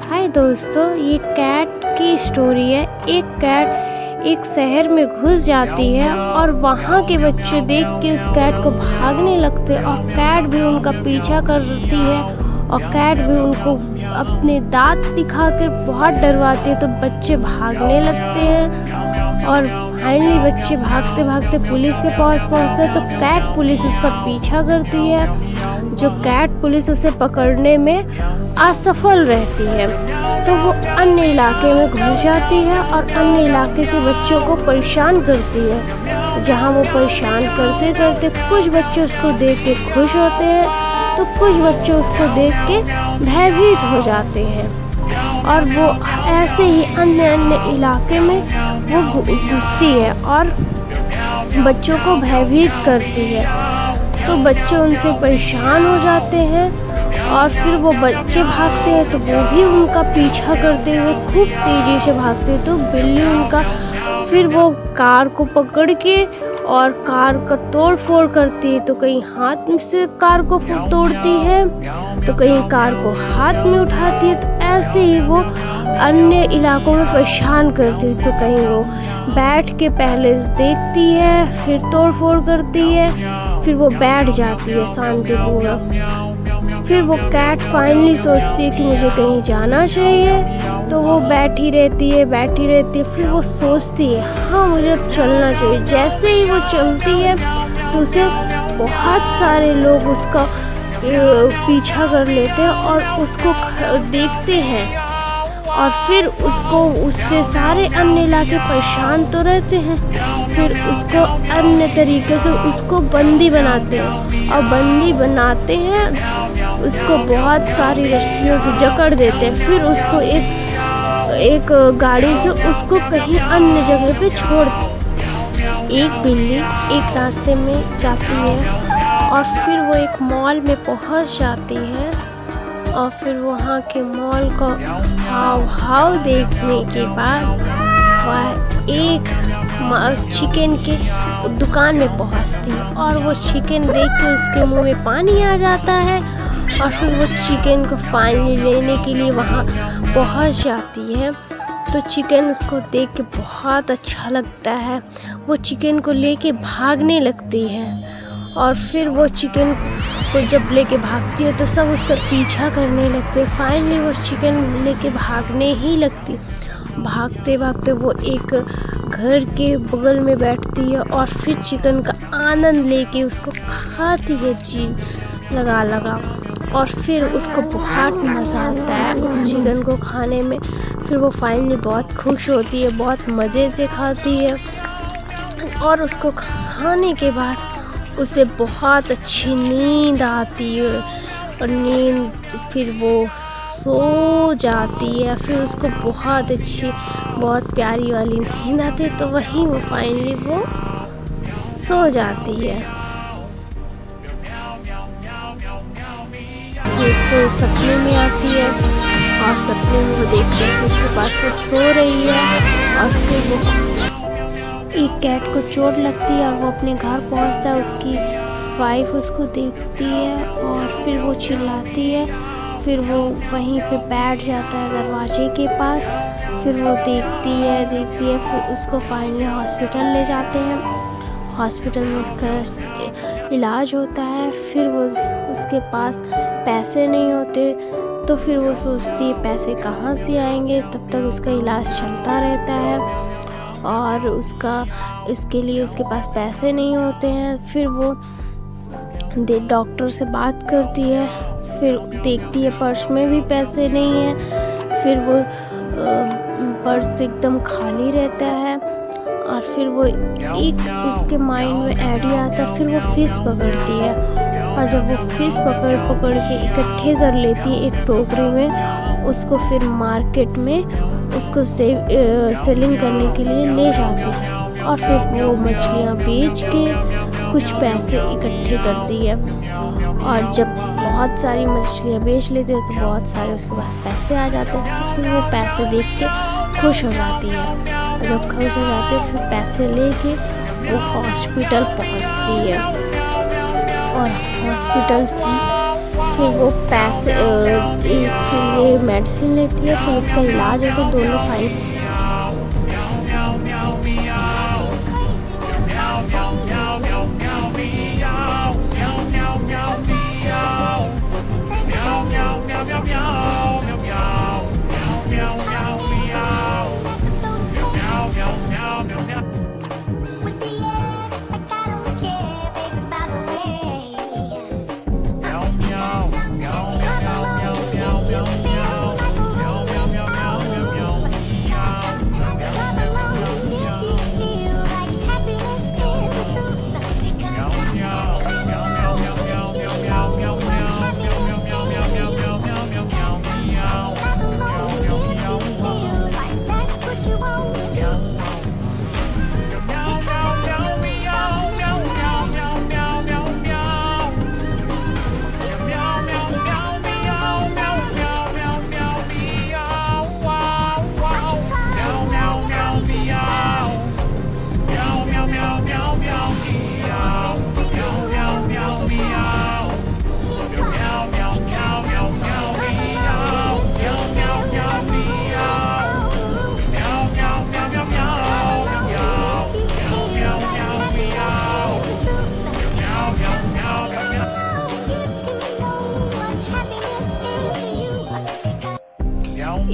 हाय दोस्तों, ये कैट की स्टोरी है। एक कैट एक शहर में घुस जाती है और वहाँ के बच्चे देख के उस कैट को भागने लगते हैं और कैट भी उनका पीछा करती है और कैट भी उनको अपने दांत दिखाकर बहुत डरवाती है। तो बच्चे भागने लगते हैं और फाइनली बच्चे भागते भागते पुलिस के पास पहुँचते हैं। तो कैट पुलिस उसका पीछा करती है। जो कैट पुलिस उसे पकड़ने में असफल रहती है तो वो अन्य इलाके में घुस जाती है और अन्य इलाके के बच्चों को परेशान करती है। जहाँ वो परेशान करते करते कुछ बच्चे उसको देख के खुश होते हैं तो कुछ बच्चे उसको देख के भयभीत हो जाते हैं और वो ऐसे ही अन्य अन्य इलाके में वो घुसती है और बच्चों को भयभीत करती है। तो बच्चे उनसे परेशान हो जाते हैं और फिर वो बच्चे भागते हैं तो वो भी उनका पीछा करते हुए खूब तेज़ी से भागते हैं। तो बिल्ली उनका फिर वो कार को पकड़ के और कार का तोड़ फोड़ करती है। तो कहीं हाथ से कार को तोड़ती है तो कहीं कार को हाथ में उठाती है। तो ऐसे ही वो अन्य इलाकों में परेशान करती है। तो कहीं वो बैठ के पहले देखती है, फिर तोड़ फोड़ करती है, फिर वो बैठ जाती है शांतिपूर्वक। फिर वो कैट फाइनली सोचती है कि मुझे कहीं जाना चाहिए। तो वो बैठी रहती है। फिर वो सोचती है हाँ मुझे अब चलना चाहिए। जैसे ही वो चलती है तो उसे बहुत सारे लोग उसका पीछा कर लेते हैं और उसको देखते हैं और फिर उससे सारे अन्य इलाके परेशान तो रहते हैं। फिर उसको अन्य तरीके से उसको बंदी बनाते हैं और बंदी बनाते हैं उसको बहुत सारी रस्सियों से जकड़ देते हैं। फिर उसको एक गाड़ी से उसको कहीं अन्य जगह पे छोड़। एक बिल्ली एक रास्ते में जाती है और फिर वो एक मॉल में पहुंच जाती है और फिर वहाँ के मॉल का हाव देखने के बाद वह एक चिकन के दुकान में पहुँचती है और वो चिकन देख के उसके मुंह में पानी आ जाता है और फिर वो चिकन को फाइनली लेने के लिए वहाँ पहुँच जाती है। तो चिकन उसको देख के बहुत अच्छा लगता है। वो चिकन को लेके भागने लगती है और फिर वो चिकन को जब लेके भागती है तो सब उसका पीछा करने लगते हैं। फाइनली वो चिकन लेके भागने ही लगती। भागते भागते वो एक घर के बगल में बैठती है और फिर चिकन का आनंद लेके उसको खाती है जी लगा और फिर उसको बहुत मज़ा आता है उस चिकन को खाने में। फिर वो फाइनली बहुत खुश होती है, बहुत मज़े से खाती है और उसको खाने के बाद उसे बहुत अच्छी नींद आती है और नींद फिर वो सो जाती है। फिर उसको बहुत अच्छी बहुत प्यारी वाली नींद आती है तो वहीं वो फाइनली वो सो जाती है। उसको सपने में आती है और सपने में वो देखती है कि उसके पास वो सो रही है और फिर वो एक कैट को चोट लगती है और वो अपने घर पहुंचता है। उसकी वाइफ उसको देखती है और फिर वो चिल्लाती है। फिर वो वहीं पे बैठ जाता है दरवाजे के पास। फिर वो देखती है फिर उसको फाइनली हॉस्पिटल ले जाते हैं। हॉस्पिटल में उसका इलाज होता है। फिर वो उसके पास पैसे नहीं होते तो फिर वो सोचती है पैसे कहाँ से आएंगे। तब तक उसका इलाज चलता रहता है और इसके लिए उसके पास पैसे नहीं होते हैं। फिर वो डॉक्टर से बात करती है। फिर देखती है पर्स में भी पैसे नहीं है। फिर वो पर्स एकदम खाली रहता है और फिर वो एक उसके माइंड में आइडिया आता है। फिर वो फिश पकड़ती है और जब वो फिश पकड़ के इकट्ठे कर लेती है एक टोकरी में, उसको फिर मार्केट में उसको सेलिंग करने के लिए ले जाती है और फिर वो मछलियाँ बेच के कुछ पैसे इकट्ठे करती है। और जब बहुत सारी मछलियाँ बेच लेती है तो बहुत सारे उसके पास पैसे आ जाते हैं। तो फिर वो पैसे देख के खुश हो जाती है और जब खुश हो जाती है फिर पैसे लेके वो हॉस्पिटल पहुंचती है और हॉस्पिटल से फिर वो पैसे इसके लिए मेडिसिन लेती है, फिर उसका इलाज होता है, दोनों फाइट।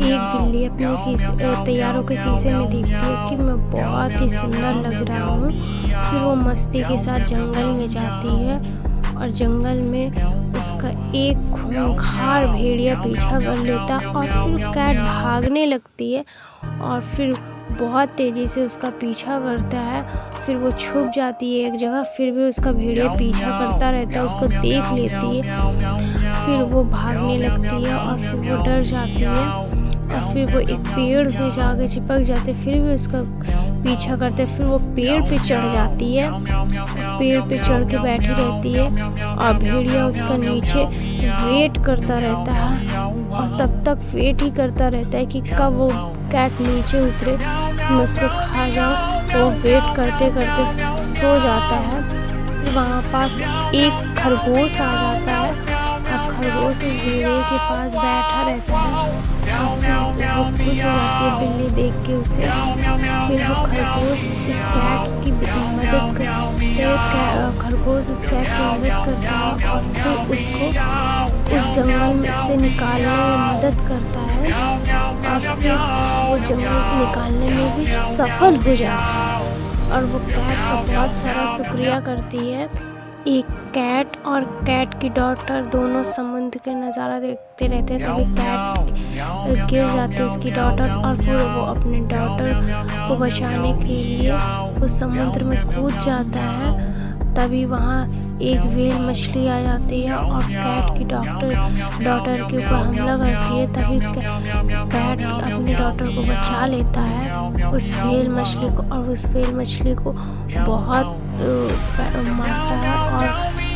एक बिल्ली अपने तैयारों के शीशे में देखती है कि मैं बहुत ही सुंदर लग रहा हूँ। फिर वो मस्ती के साथ जंगल में जाती है और जंगल में उसका एक खूंखार भेड़िया पीछा कर लेता और फिर कैट भागने लगती है और फिर बहुत तेज़ी से उसका पीछा करता है। फिर वो छुप जाती है एक जगह, फिर भी उसका भेड़िया पीछा करता रहता है, उसको देख लेती है। फिर वो भागने लगती है और फिर वो डर जाती है और फिर वो एक पेड़ पे जाके चिपक जाते, फिर भी उसका पीछा करते। फिर वो पेड़ पे चढ़ जाती है, पेड़ पे चढ़ के बैठी रहती है और भेड़िया उसका नीचे वेट करता रहता है और तब तक वेट ही करता रहता है कि कब वो कैट नीचे उतरे, मैं उसको खा जाऊँ। वो वेट करते करते सो जाता है। वहाँ पास एक खरगोश आ जाता है और खरगोश उस भेड़िए के पास बैठा रहता है और फिर वो खुश हो जाती है बिल्ली देख के उसे। फिर वो खरगोश उस कैट की मदद खरगोश उस कैट की मदद करता है और फिर उसको उस जंगल में से निकालने में मदद करता है और फिर वो जंगल से निकालने में भी सफल हो जाता है और वो कैट का बहुत सारा शुक्रिया करती है। एक कैट और कैट की डॉटर दोनों समुद्र के नज़ारा देखते रहते हैं, तभी कैट गिर जाती है उसकी डॉटर और फिर वो अपने डॉटर को बचाने के लिए उस समुद्र में कूद जाता है। तभी वहाँ एक व्हेल मछली आ जाती है और कैट की डॉटर के ऊपर हमला करती है। तभी कैट अपनी डॉटर को बचा लेता है उस व्हेल मछली को और उस व्हेल मछली को बहुत मारता है और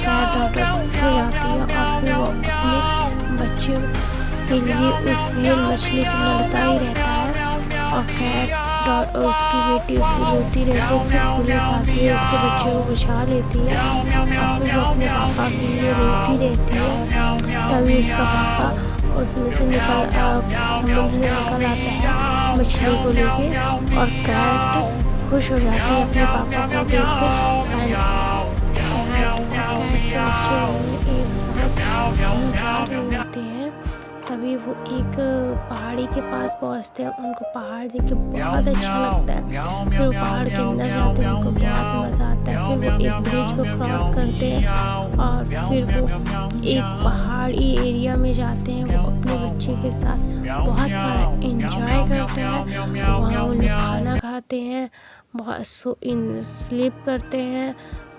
कैट डॉटर खुश हो जाती है और फिर वो अपने बच्चे के लिए उस व्हेल मछली से लड़ता ही रहता है और कैट उसकी बेटी उसकी रोती रहती है। फिर पुलिस आती है, उसके बच्चे को बचा लेती है और फिर वो अपने पापा के लिए रोती रहती है। तभी उसका पापा उसमें से समुद्र से निकल आता है मछली को लेके और कैट खुश हो जाती है अपने पापा को देख के। कैट के बच्चे एक साथ जा रहे होते हैं। तभी वो एक पहाड़ी के पास पहुंचते हैं, उनको पहाड़ देख के बहुत अच्छा लगता है। फिर वो पहाड़ के अंदर जाते हैं, उनको बहुत मज़ा आता है। फिर वो एक ब्रिज को क्रॉस करते हैं और फिर वो एक पहाड़ी एरिया में जाते हैं। वो अपने बच्चे के साथ बहुत सारा एंजॉय करते हैं। वहाँ वो लोग खाना खाते हैं, बहुत स्लीप करते हैं।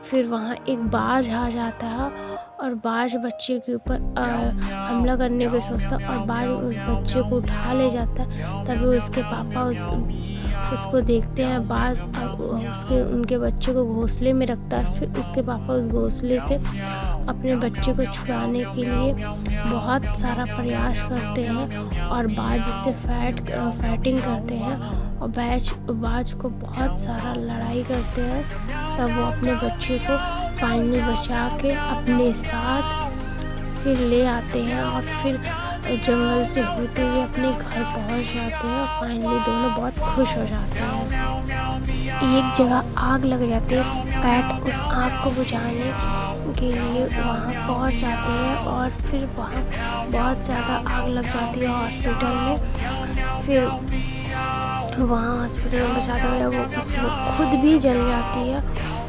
फिर वहाँ एक बाज आ जाता है और बाज बच्चे के ऊपर हमला करने की सोचता है और बाज उस बच्चे को उठा ले जाता है। तभी उसके पापा उसको देखते हैं बाज और उनके बच्चे को घोंसले में रखता है। फिर उसके पापा उस घोंसले से अपने बच्चे को छुड़ाने के लिए बहुत सारा प्रयास करते हैं और बाज से फाइटिंग करते हैं और बाज को बहुत सारा लड़ाई करते हैं। तब वो अपने बच्चे को फाइनली बचा के अपने साथ फिर ले आते हैं और फिर जंगल से होते हुए अपने घर पहुंच जाते हैं और फाइनली दोनों बहुत खुश हो जाते हैं। एक जगह आग लग जाती है, कैट उस आग को बुझाने के लिए वहाँ पहुँच जाते हैं और फिर वहाँ बहुत ज़्यादा आग लग जाती है हॉस्पिटल में। फिर वहाँ हॉस्पिटल में बचाते हुए वो उसमें खुद भी जल जाती है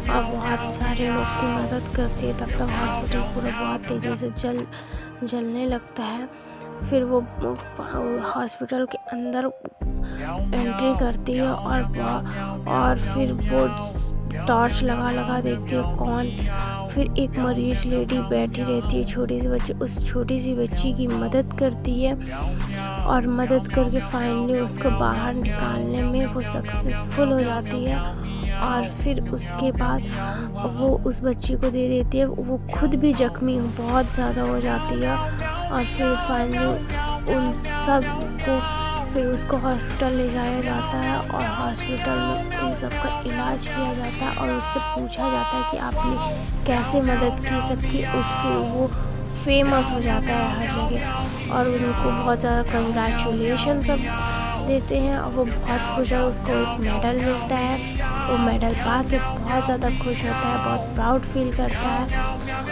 और बहुत सारे लोग की मदद करती है। तब तक हॉस्पिटल पूरा बहुत तेज़ी से जलने लगता है। फिर वो हॉस्पिटल के अंदर एंट्री करती है और फिर वो टॉर्च लगा देखती है कौन। फिर एक मरीज लेडी बैठी रहती है, छोटी सी बच्ची, उस छोटी सी बच्ची की मदद करती है और मदद करके फाइनली उसको बाहर निकालने में वो सक्सेसफुल हो जाती है। और फिर उसके बाद वो उस बच्ची को दे देती है। वो खुद भी जख्मी बहुत ज़्यादा हो जाती है और फिर फाइनली उन सब को फिर उसको हॉस्पिटल ले जाया जाता है और हॉस्पिटल में उन सब का इलाज किया जाता है और उससे पूछा जाता है कि आपने कैसे मदद की सबकी। फिर वो फेमस हो जाता है हर जगह और उनको बहुत ज़्यादा कंग्रेचुलेशन सब देते हैं और वो बहुत खुश है। उसको एक मेडल मिलता है, वो मेडल पा के बहुत ज़्यादा खुश होता है, बहुत प्राउड फील करता है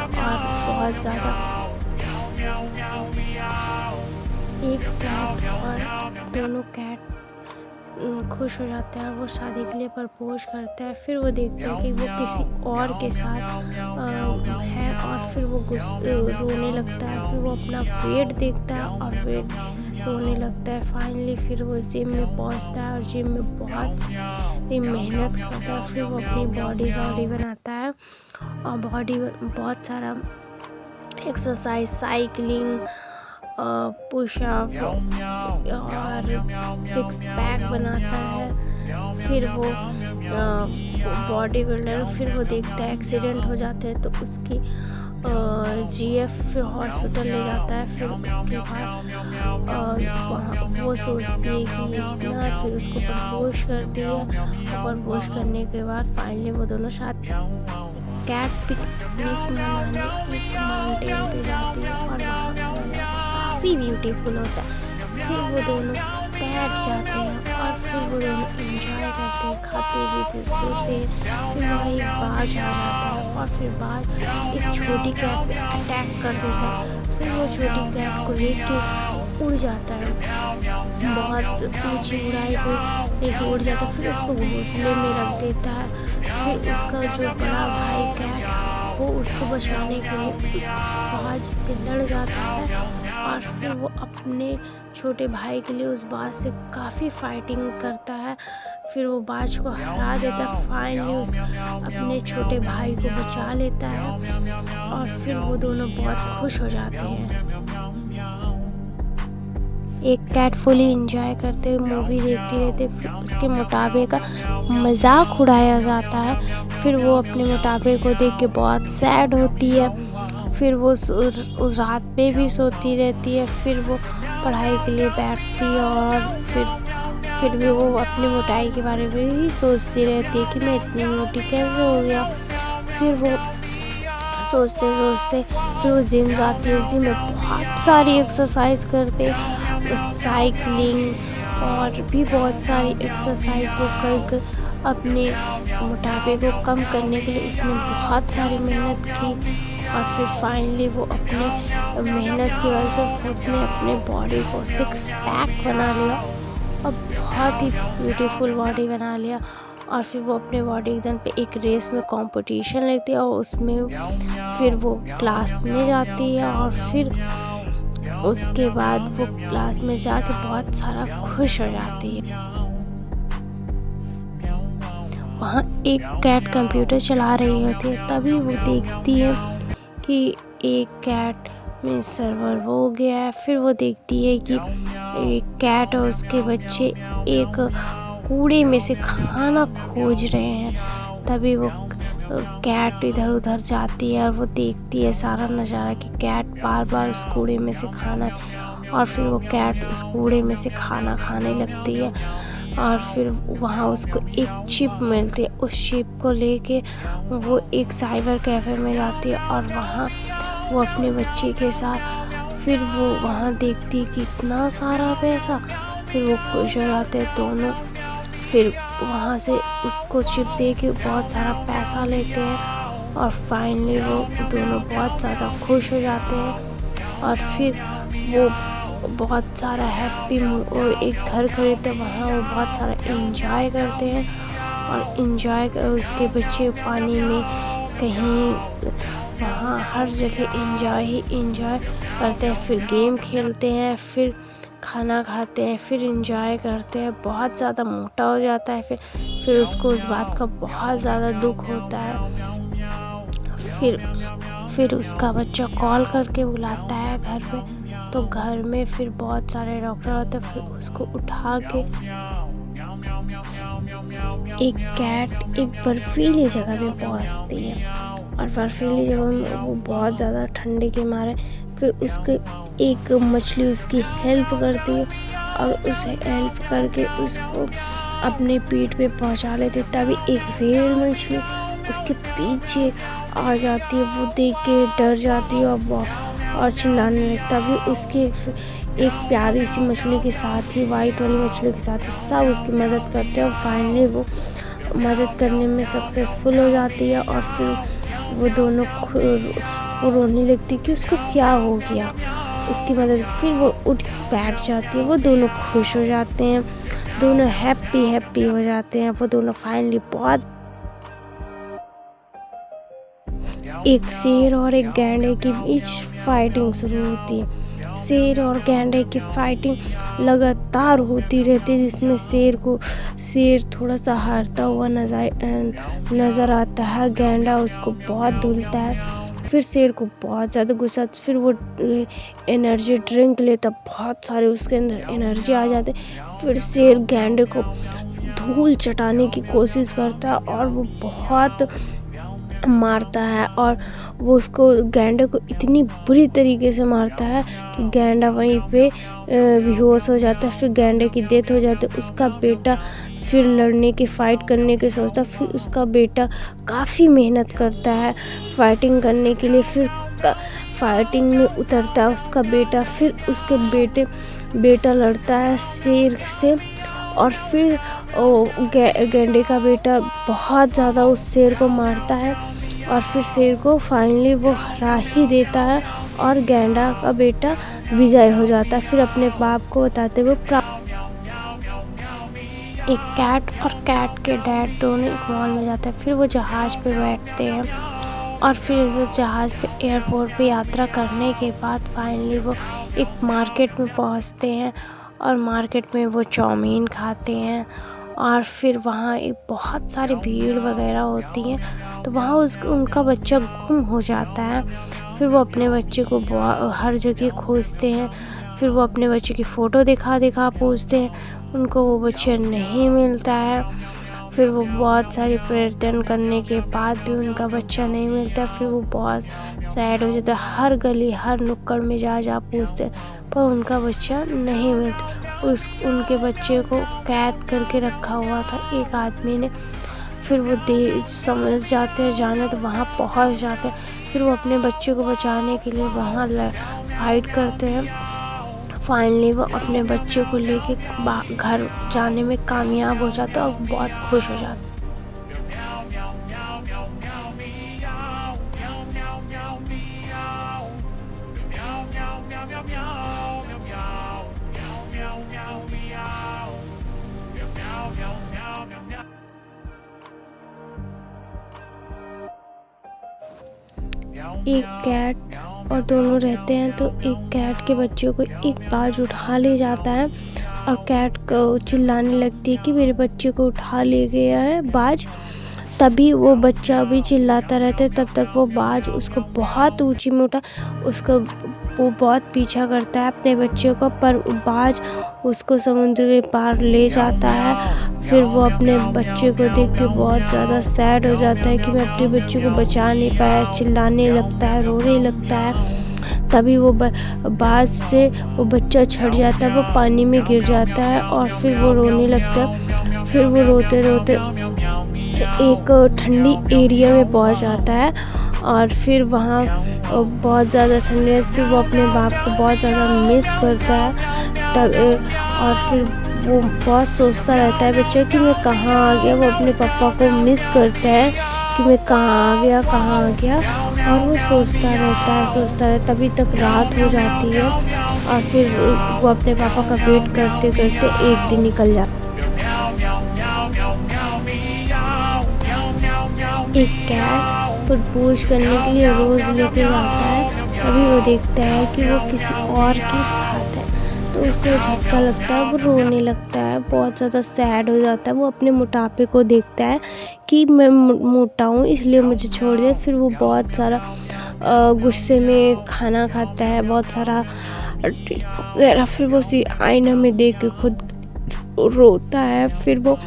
और बहुत ज़्यादा। एक कैट और दोनों कैट खुश हो जाते हैं, वो शादी के लिए प्रपोज करते हैं। फिर वो देखते हैं कि वो किसी और के साथ है और फिर वो रोने लगता है। फिर वो अपना वेट देखता है और वेट रोने लगता है। फाइनली फिर वो जिम में पहुंचता है और जिम में बहुत सारी मेहनत करता है। फिर वो अपनी बॉडी बनाता है और बहुत सारा एक्सरसाइज, साइकिलिंग, पुशअप और 6 पैक बनाता है। फिर वो बॉडी बिल्डर, फिर वो देखता है एक्सीडेंट हो जाते हैं तो उसकी जीएफ फिर हॉस्पिटल ले जाता है। फिर उसके बाद वहाँ वो सोचती है कि इतना, फिर उसको प्रपोज करती है और प्रपोज करने के बाद फाइनली वो दोनों साथ कैट पिकनिक मनाने एक माउंटेन पे जाती है और वहाँ काफ़ी ब्यूटीफुल होता है। फिर वो दोनों बैठ जाते हैं और फिर वो दोनों एंजॉय करते हैं, खाते पीते सोते हैं। फिर वहाँ एक बाज आ जाता है और फिर बाज एक छोटी कैट पे अटैक कर देता है। फिर वो छोटी कैट को लेके उड़ जाता है, बहुत ऊंची ऊंचाई पे लेके उड़ जाता है। फिर उसको घोंसले में रख देता है। फिर उसका जो बड़ा भाई कैट वो उसको बचाने के लिए उस बाज से लड़ जाता है और फिर वो अपने छोटे भाई के लिए उस बाज से काफ़ी फाइटिंग करता है। फिर वो बाज को हरा देता है। फाइनली अपने छोटे भाई को बचा लेता है और फिर वो दोनों बहुत खुश हो जाते हैं। एक कैट फुली इंजॉय करते हुए मूवी देखती रहती, फिर उसके मोटापे का मजाक उड़ाया जाता है। फिर वो अपने मोटापे को देख के बहुत सैड होती है। फिर वो उस रात पे भी सोती रहती है। फिर वो पढ़ाई के लिए बैठती है और फिर भी वो अपनी मोटाई के बारे में ही सोचती रहती है कि मैं इतनी मोटी कैसे हो गया। फिर वो सोचते फिर वो जिम जाती है। जिम में बहुत सारी एक्सरसाइज करते, साइकिलिंग और भी बहुत सारी एक्सरसाइज वो कर अपने मोटापे को कम करने के लिए उसने बहुत सारी मेहनत की। और फिर फाइनली वो अपने मेहनत की वजह से उसने अपने बॉडी को 6 पैक बना लिया और बहुत ही ब्यूटीफुल बॉडी बना लिया। और फिर वो अपने बॉडी एकदम पे एक रेस में कंपटीशन लेती है और उसमें फिर वो क्लास में जाती है और फिर उसके बाद वो क्लास में जाके बहुत सारा खुश हो जाती है। वहाँ एक कैट कंप्यूटर चला रही होती है, तभी वो देखती है कि एक कैट में सर्वर हो गया है। फिर वो देखती है कि एक कैट और उसके बच्चे एक कूड़े में से खाना खोज रहे हैं। तभी वो कैट इधर उधर जाती है और वो देखती है सारा नज़ारा कि कैट बार बार उस कूड़े में से खाना, और फिर वो कैट उस कूड़े में से खाना खाने लगती है। और फिर वहाँ उसको एक चिप मिलती है, उस चिप को लेके वो एक साइबर कैफ़े में जाती है और वहाँ वो अपने बच्चे के साथ। फिर वो वहाँ देखती है कि इतना सारा पैसा, फिर वो खुश हो जाते हैं दोनों। फिर वहाँ से उसको चिप दे के बहुत सारा पैसा लेते हैं और फाइनली वो दोनों बहुत ज़्यादा खुश हो जाते हैं। और फिर वो बहुत सारा एक घर खरीदते हैं, वहाँ वो बहुत सारा एंजॉय करते हैं। और एंजॉय कर उसके बच्चे पानी में कहीं वहाँ हर जगह एंजॉय ही एंजॉय करते हैं। फिर गेम खेलते हैं, फिर खाना खाते हैं, फिर एंजॉय करते हैं। बहुत ज़्यादा मोटा हो जाता है। फिर उसको उस बात का बहुत ज़्यादा दुख होता है। फिर उसका बच्चा कॉल करके बुलाता है घर में, तो घर में फिर बहुत सारे डॉक्टर होते हैं। फिर उसको उठा के एक कैट एक बर्फीली जगह पे पहुंचती है, और बर्फीली जगह में वो बहुत ज़्यादा ठंडी के मारे फिर उसके एक मछली उसकी हेल्प करती है, और उसे हेल्प करके उसको अपने पीठ पे पहुंचा लेती है। तभी एक व्हेल मछली उसके पीछे आ जाती है। वो देख के डर जाती है और चिल्लाने लगता है। तभी उसके एक प्यारी सी मछली के साथ ही, वाइट वाली मछली के साथ ही सब उसकी मदद करते हैं, और फाइनली वो मदद करने में सक्सेसफुल हो जाती है। और फिर वो दोनों वो रोने लगती कि उसको क्या हो गया उसकी मदद। फिर वो उठ बैठ जाती है, वो दोनों खुश हो जाते हैं, दोनों हैप्पी हो जाते हैं। वो दोनों फाइनली बहुत एक शेर और एक गैंडे के बीच फाइटिंग शुरू होती है। शेर और गैंडे की फाइटिंग लगातार होती रहती है, जिसमें शेर थोड़ा सा हारता हुआ नज़र आता है। गैंडा उसको बहुत धुलता है। फिर शेर को बहुत ज़्यादा गुस्सा, फिर वो एनर्जी ड्रिंक लेता, बहुत सारे उसके अंदर एनर्जी आ जाते। फिर शेर गैंडे को धूल चटाने की कोशिश करता है, और वो बहुत मारता है, और वो उसको गैंडे को इतनी बुरी तरीके से मारता है कि गैंडा वहीं पे बेहोश हो जाता है। फिर गैंडे की डेथ हो जाती है। उसका बेटा फिर लड़ने की फाइट करने की सोचता। फिर उसका बेटा काफ़ी मेहनत करता है फाइटिंग करने के लिए। फिर फाइटिंग में उतरता है उसका बेटा। फिर उसके बेटा लड़ता है शेर से, और फिर गैंडे का बेटा बहुत ज़्यादा उस शेर को मारता है, और फिर शेर को फाइनली वो हरा ही देता है, और गैंडा का बेटा विजय हो जाता है। फिर अपने बाप को बताते हुए एक कैट और कैट के डैड दोनों एक मॉल में जाते हैं। फिर वो जहाज़ पे बैठते हैं, और फिर उस जहाज़ पे एयरपोर्ट पे यात्रा करने के बाद फाइनली वो एक मार्केट में पहुंचते हैं, और मार्केट में वो चाउमीन खाते हैं। और फिर वहाँ एक बहुत सारी भीड़ वगैरह होती है, तो वहाँ उनका बच्चा गुम हो जाता है। फिर वो अपने बच्चे को हर जगह खोजते हैं। फिर वो अपने बच्चे की फ़ोटो दिखा पूछते हैं, उनको वो बच्चा नहीं मिलता है। फिर वो बहुत सारे प्रयत्न करने के बाद भी उनका बच्चा नहीं मिलता। फिर वो बहुत सैड हो जाता है, हर गली हर नुक्कड़ में जा पूछते हैं, पर उनका बच्चा नहीं मिलता। उनके बच्चे को कैद करके रखा हुआ था एक आदमी ने। फिर वो समझ जाते हैं जाने, तो वहाँ पहुँच जाते हैं। फिर वो अपने बच्चे को बचाने के लिए वहाँ फाइट करते हैं। फाइनली वो अपने बच्चे को लेके घर जाने में कामयाब हो जाता है, और बहुत खुश हो जाता है। एक कैट और दोनों रहते हैं, तो एक कैट के बच्चे को एक बाज उठा ले जाता है, और कैट को चिल्लाने लगती है कि मेरे बच्चे को उठा ले गया है बाज। तभी वो बच्चा भी चिल्लाता रहता है। तब तक वो बाज उसको बहुत ऊंची में उठा, वो बहुत पीछा करता है अपने बच्चे को, पर बाज उसको समुद्र के पार ले जाता है। फिर वो अपने बच्चे को देख के बहुत ज़्यादा सैड हो जाता है कि मैं अपने बच्चे को बचा नहीं पाया, चिल्लाने लगता है, रोने लगता है। तभी वो बाज से वो बच्चा छट जाता है, वो पानी में गिर जाता है, और फिर वो रोने लगता है। फिर वो रोते रोते एक ठंडी एरिया में पहुंच जाता है, और फिर वहाँ बहुत ज़्यादा ठंडी रहती है, वो अपने बाप को बहुत ज़्यादा मिस करता है। तब और फिर वो बहुत सोचता रहता है बच्चा कि मैं कहाँ आ गया। वो अपने पापा को मिस करता है कि मैं कहाँ आ गया, कहाँ आ गया। और वो सोचता है, तभी तक रात हो जाती है और फिर वो अपने पापा का वेट करते करते एक दिन निकल जाता है। एक कैट प्रपोज करने के लिए रोज़ लेके जाता है। तभी वो देखता है कि वो किसी और के साथ है, तो उसको झटका लगता है, वो रोने लगता है, बहुत ज़्यादा सैड हो जाता है। वो अपने मोटापे को देखता है कि मैं मोटा हूँ इसलिए मुझे छोड़ दे। फिर वो बहुत सारा गुस्से में खाना खाता है, बहुत सारा वगैरह। फिर वो उसी आईना में देख के खुद रोता है। फिर वो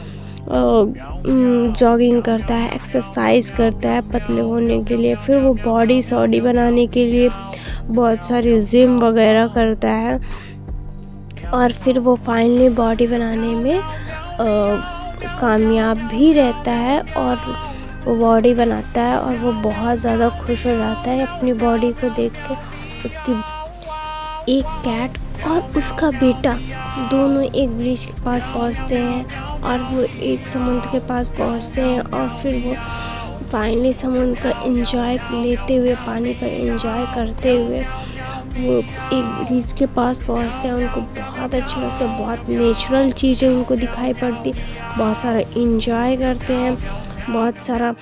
जॉगिंग करता है, एक्सरसाइज करता है पतले होने के लिए। फिर वो बॉडी सॉडी बनाने के लिए बहुत सारी जिम वगैरह करता है और फिर वो फाइनली बॉडी बनाने में कामयाब भी रहता है और वो बॉडी बनाता है और वो बहुत ज़्यादा खुश हो जाता है अपनी बॉडी को देख के। उसकी एक कैट और उसका बेटा दोनों एक ब्रिज के पास पहुंचते हैं और वो एक समुद्र के पास पहुंचते हैं और फिर वो फाइनली समुद्र का एंजॉय लेते हुए, पानी का एंजॉय करते हुए वो एक ब्रिज के पास पहुंचते हैं। उनको बहुत अच्छा लगता है, बहुत नेचुरल चीज़ें उनको दिखाई पड़ती, बहुत सारा एंजॉय करते हैं, बहुत सारा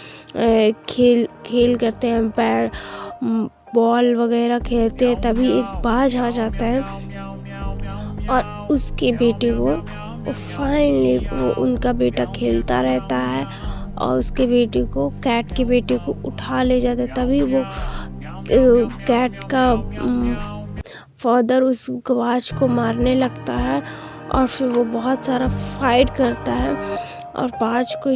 खेल करते हैं, पैर बॉल वगैरह खेलते हैं। तभी एक बाज आ जाता है और उसके बेटे को फाइनली वो उनका बेटा खेलता रहता है और उसके बेटे को, कैट के बेटे को उठा ले जाता है। तभी वो कैट का फादर उस गवाच को मारने लगता है और फिर वो बहुत सारा फाइट करता है और बाज को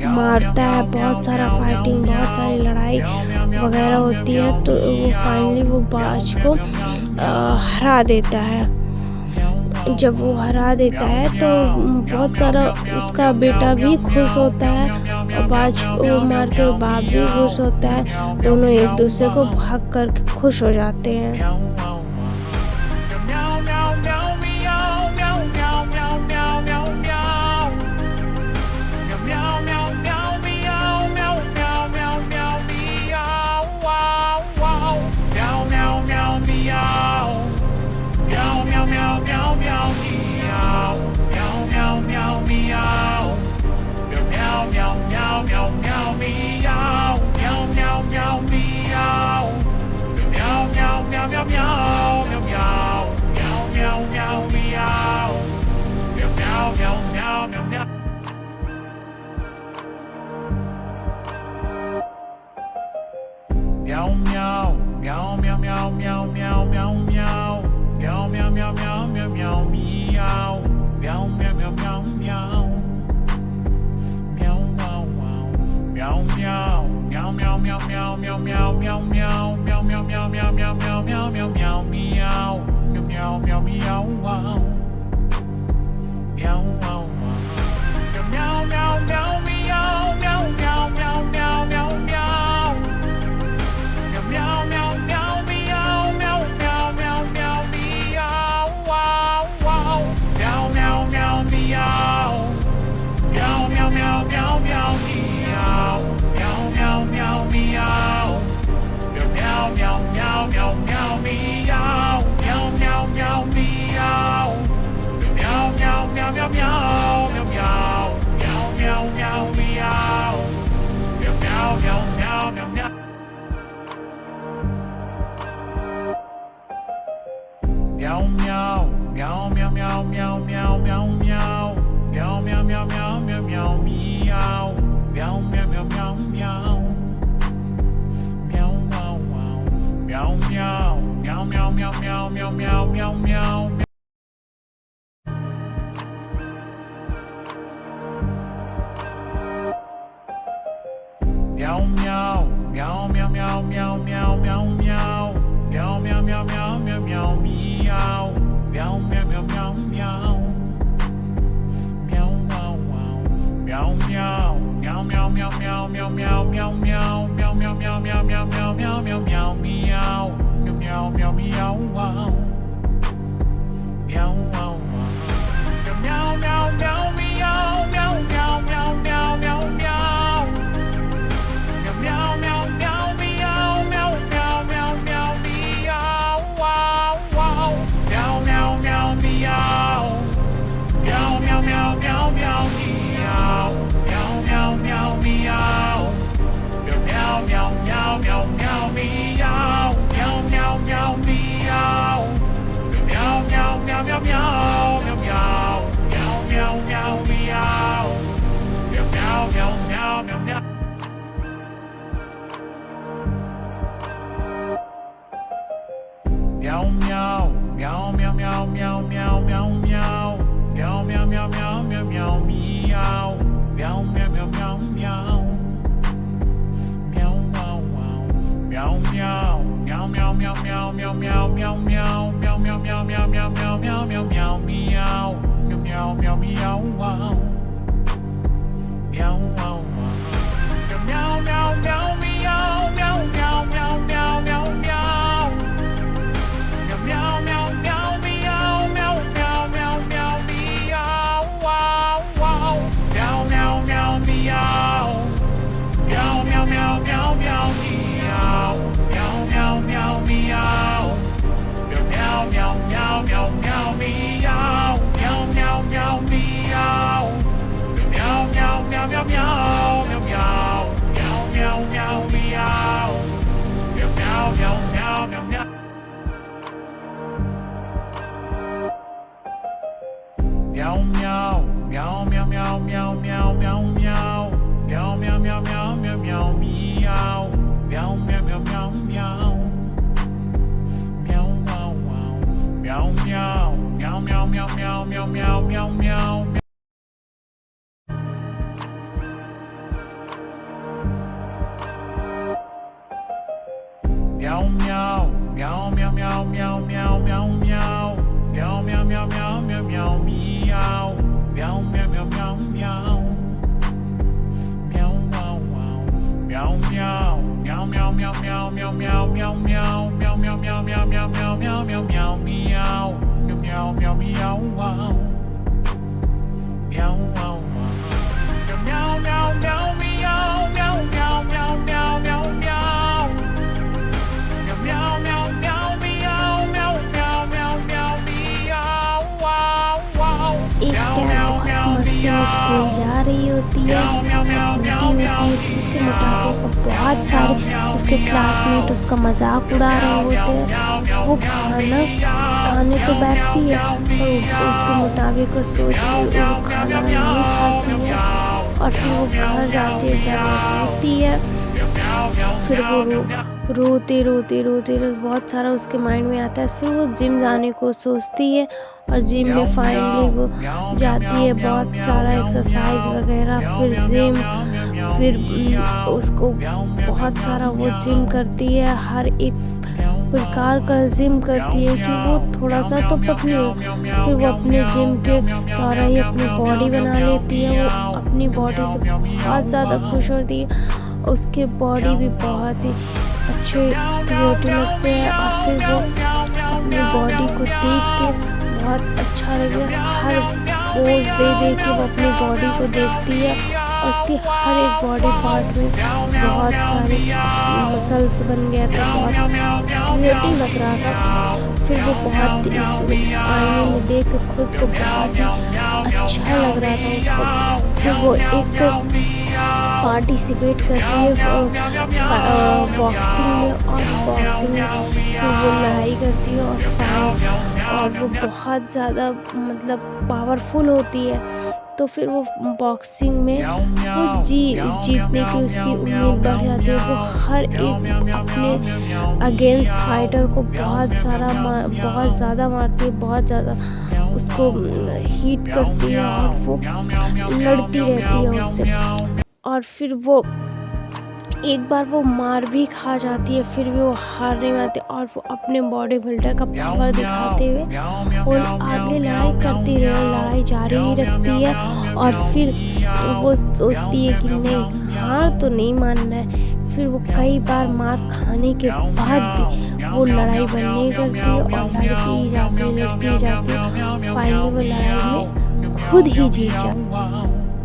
मारता है। बहुत सारा फाइटिंग, बहुत सारी लड़ाई वगैरह होती है। तो वो फाइनली वो बाज को हरा देता है। जब वो हरा देता है तो बहुत सारा उसका बेटा भी खुश होता है और बाज को मार के बाप भी खुश होता है। दोनों एक दूसरे को भाग कर खुश हो जाते हैं। एक कैट बहुत मस्ती में स्कूल जा रही होती है, उल्टी होती है तो उसके मुताबिक बहुत सारे उसके क्लासमेट उसका मजाक उड़ा रहे होते हैं। वो खाने तो बैठती है पर उसके मुताबिक वो सोच के वो खाना नहीं खाती है और फिर वो घर जाती है, घर में रोती है। फिर वो रोते रोते बहुत सारा उसके माइंड में आता है। फिर वो जिम जाने को सोचती है और जिम में फाइनली वो जाती है, बहुत सारा एक्सरसाइज वगैरह, फिर उसको बहुत सारा वो जिम करती है, हर एक प्रकार का जिम करती है कि वो थोड़ा सा तो पतली हो। फिर वो अपने जिम के द्वारा ही अपनी बॉडी बना लेती है। वो अपनी बॉडी से बहुत ज़्यादा खुश होती है, उसके बॉडी भी बहुत ही अच्छे क्रिएटिव लगते हैं और फिर वो अपनी बॉडी को देख के बहुत अच्छा लगे। हर पोज दे के वो अपनी बॉडी को देखती है और उसके हर एक बॉडी पार्ट में बहुत सारे मसल्स बन गया था, बहुत क्रिएटिव लग रहा था। फिर वो बहुत इस आईने में देख के खुद को बहुत ही अच्छा लग रहा था उसको। फिर वो एक पार्टिसिपेट करती है बॉक्सिंग में और बॉक्सिंग में फिर वो लड़ाई करती है और वो बहुत ज़्यादा मतलब पावरफुल होती है। तो फिर वो बॉक्सिंग में वो जीतने की उसकी उम्मीद बढ़ जाती है। वो हर एक अपने अगेंस्ट फाइटर को बहुत ज़्यादा मारती है, बहुत ज़्यादा उसको हीट करती है और वो लड़ती रहती है उससे। और फिर वो एक बार वो मार भी खा जाती है, फिर भी वो हार नहीं मानती और वो अपने बॉडी बिल्डर का पावर दिखाते हुए और आगे लड़ाई जारी ही रखती है। और फिर वो सोचती है कि नहीं, हार तो नहीं मानना है। फिर वो कई बार मार खाने के बाद भी वो लड़ाई बंद नहीं करती है और लड़ती ही जाती है, लड़ती ही जाती है। फाइनली वो लड़ाई में खुद ही जीत जाती है।